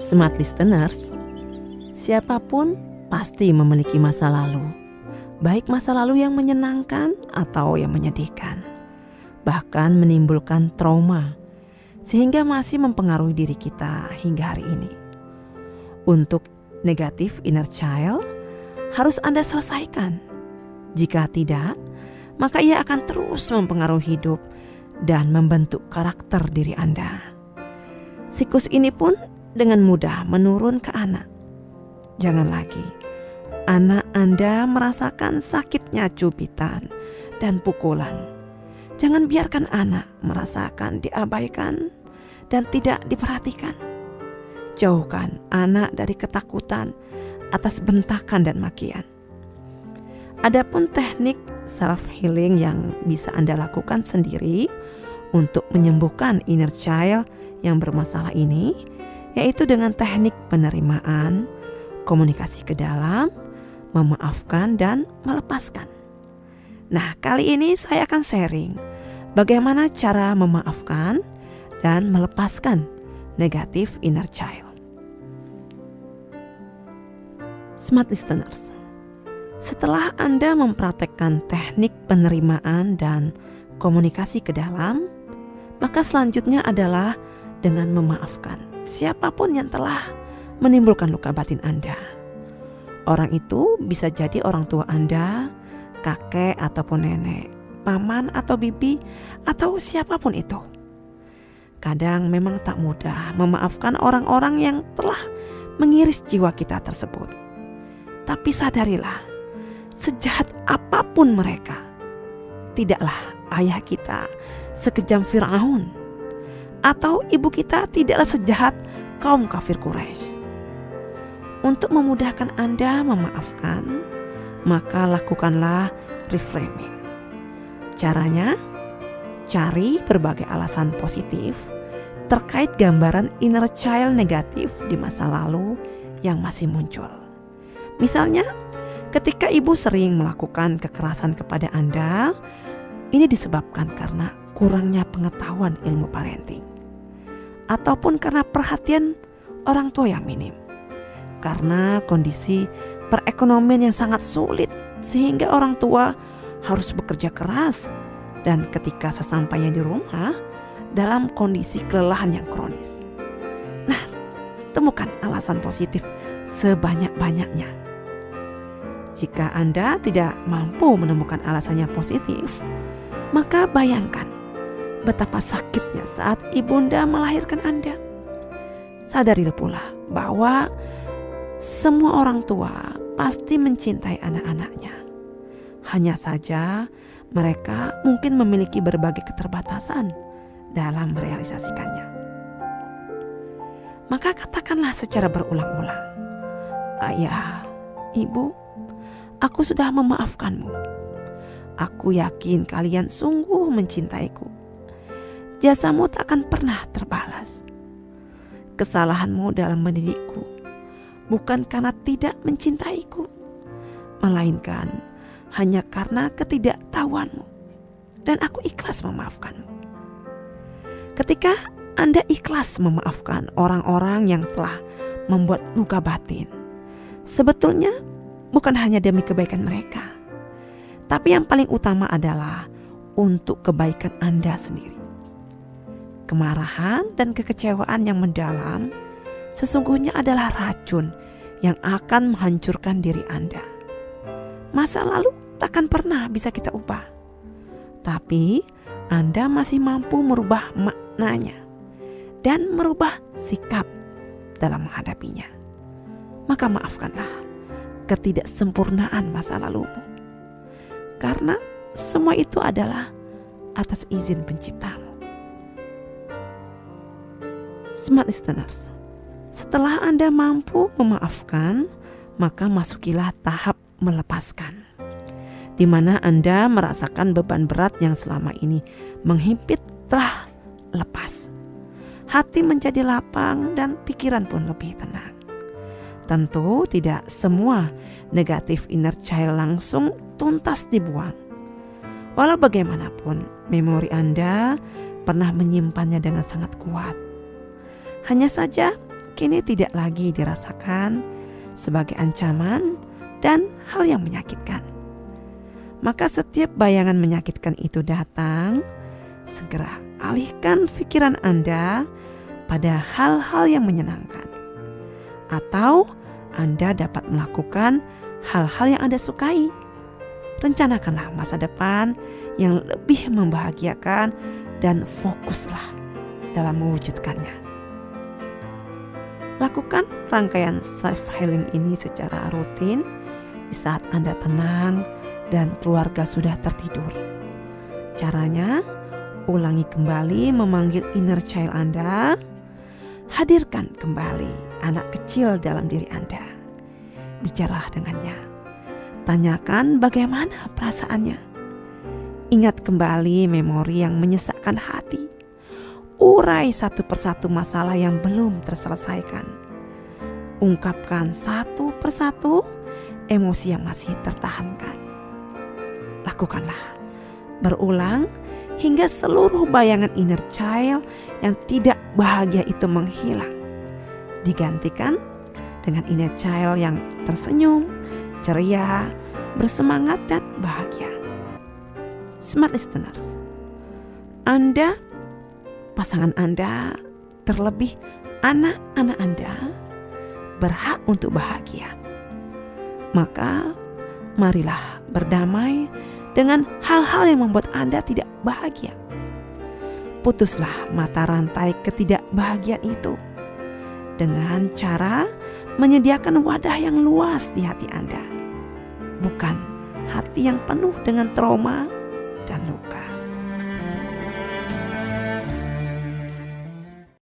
Smart listeners, siapapun pasti memiliki masa lalu, baik masa lalu yang menyenangkan atau yang menyedihkan, bahkan menimbulkan trauma, sehingga masih mempengaruhi diri kita hingga hari ini. Untuk negatif inner child, harus Anda selesaikan. Jika tidak, maka ia akan terus mempengaruhi hidup dan membentuk karakter diri Anda. Siklus ini pun dengan mudah menurun ke anak. Jangan lagi anak Anda merasakan sakitnya cubitan dan pukulan. Jangan biarkan anak merasakan diabaikan dan tidak diperhatikan. Jauhkan anak dari ketakutan atas bentakan dan makian. Adapun teknik self healing yang bisa Anda lakukan sendiri untuk menyembuhkan inner child yang bermasalah ini, yaitu dengan teknik penerimaan, komunikasi ke dalam, memaafkan dan melepaskan. Nah, kali ini saya akan sharing bagaimana cara memaafkan dan melepaskan negatif inner child. Smart listeners, setelah Anda mempraktekkan teknik penerimaan dan komunikasi ke dalam, maka selanjutnya adalah dengan memaafkan siapapun yang telah menimbulkan luka batin Anda. Orang itu bisa jadi orang tua Anda, kakek ataupun nenek, paman atau bibi, atau siapapun itu. Kadang memang tak mudah memaafkan orang-orang yang telah mengiris jiwa kita tersebut. Tapi sadarilah, sejahat apapun mereka, tidaklah ayah kita sekejam Firaun, atau ibu kita tidaklah sejahat kaum kafir Quraisy. Untuk memudahkan Anda memaafkan, maka lakukanlah reframing. Caranya, cari berbagai alasan positif terkait gambaran inner child negatif di masa lalu yang masih muncul. Misalnya, ketika ibu sering melakukan kekerasan kepada Anda, ini disebabkan karena kurangnya pengetahuan ilmu parenting, ataupun karena perhatian orang tua yang minim, karena kondisi perekonomian yang sangat sulit sehingga orang tua harus bekerja keras, dan ketika sesampainya di rumah dalam kondisi kelelahan yang kronis. Nah, temukan alasan positif sebanyak-banyaknya. Jika Anda tidak mampu menemukan alasannya positif, maka bayangkan betapa sakitnya saat ibunda melahirkan Anda. Sadarilah pula bahwa semua orang tua pasti mencintai anak-anaknya. Hanya saja mereka mungkin memiliki berbagai keterbatasan dalam merealisasikannya. Maka katakanlah secara berulang-ulang, "Ayah, ibu, aku sudah memaafkanmu. Aku yakin kalian sungguh mencintaiku. Jasamu tak akan pernah terbalas. Kesalahanmu dalam mendidikku bukan karena tidak mencintaiku, melainkan hanya karena ketidaktahuanmu, dan aku ikhlas memaafkanmu." Ketika Anda ikhlas memaafkan orang-orang yang telah membuat luka batin, sebetulnya bukan hanya demi kebaikan mereka, tapi yang paling utama adalah untuk kebaikan Anda sendiri. Kemarahan dan kekecewaan yang mendalam sesungguhnya adalah racun yang akan menghancurkan diri Anda. Masa lalu takkan pernah bisa kita ubah, tapi Anda masih mampu merubah maknanya dan merubah sikap dalam menghadapinya. Maka maafkanlah ketidaksempurnaan masa lalumu, karena semua itu adalah atas izin penciptamu. Smart listeners, setelah Anda mampu memaafkan, maka masukilah tahap melepaskan, di mana Anda merasakan beban berat yang selama ini menghimpit telah lepas. Hati menjadi lapang dan pikiran pun lebih tenang. Tentu tidak semua negatif inner child langsung tuntas dibuang. Walau bagaimanapun, memori Anda pernah menyimpannya dengan sangat kuat. Hanya saja kini tidak lagi dirasakan sebagai ancaman dan hal yang menyakitkan. Maka setiap bayangan menyakitkan itu datang, segera alihkan pikiran Anda pada hal-hal yang menyenangkan. Atau Anda dapat melakukan hal-hal yang Anda sukai. Rencanakanlah masa depan yang lebih membahagiakan dan fokuslah dalam mewujudkannya. Lakukan rangkaian self-healing ini secara rutin di saat Anda tenang dan keluarga sudah tertidur. Caranya, ulangi kembali memanggil inner child Anda. Hadirkan kembali anak kecil dalam diri Anda. Bicaralah dengannya. Tanyakan bagaimana perasaannya. Ingat kembali memori yang menyesakkan hati. Urai satu persatu masalah yang belum terselesaikan. Ungkapkan satu persatu emosi yang masih tertahankan. Lakukanlah berulang hingga seluruh bayangan inner child yang tidak bahagia itu menghilang. Digantikan dengan inner child yang tersenyum, ceria, bersemangat dan bahagia. Smart listeners, Anda, pasangan Anda, terlebih anak-anak Anda berhak untuk bahagia. Maka marilah berdamai dengan hal-hal yang membuat Anda tidak bahagia. Putuslah mata rantai ketidakbahagiaan itu dengan cara menyediakan wadah yang luas di hati Anda, bukan hati yang penuh dengan trauma dan luka.